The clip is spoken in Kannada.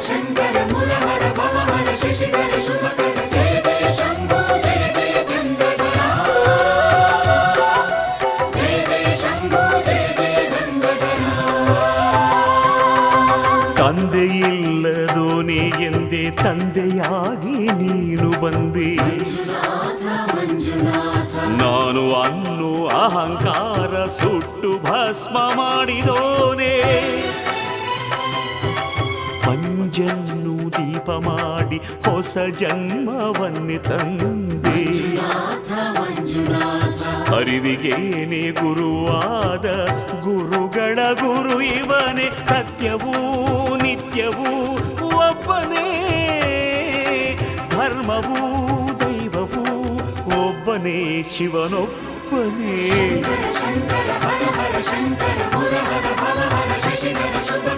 ಶಂಕರ ಮುರಹರ ಭವಹರ ಶಶಿಧರ ಶುಭಕರ ಜಯ ಜಯ ಶಂಭೋ ಜಯ ಜಯ ಚಂದ್ರಧರ ಜಯ ಜಯ ಶಂಭೋ ಜಯ ಜಯ ಗಂಗಾಧರ. ತಂದೆಯಿಲ್ಲದೋನೆ ಎಂದೇ ತಂದೆಯಾಗಿ ನೀನು ಬಂದೆ. ನಾನು ಅನ್ನು ಅಹಂಕಾರ ಸುಟ್ಟು ಭಸ್ಮ ಮಾಡಿದೋನೆ. ಪಂಜನ್ನು ದೀಪ ಮಾಡಿ ಹೊಸ ಜನ್ಮವನ್ನೇ ತಂದೆ. ಅರಿವಿಗೇನೆ ಗುರುವಾದ ಗುರುಗಳ ಗುರು ಇವನೇ. ಸತ್ಯವೂ ನಿತ್ಯವೂ ಒಬ್ಬನೇ. ಧರ್ಮವೂ ದೈವವೂ ಒಬ್ಬನೇ. ಶಿವನೊಬ್ಬನೇ. ಶಂಕರ ಹರ ಹರ ಶಂಕರ ಮುರಹರ ಭವಹರ ಶಶಿಧರ ಶುಭ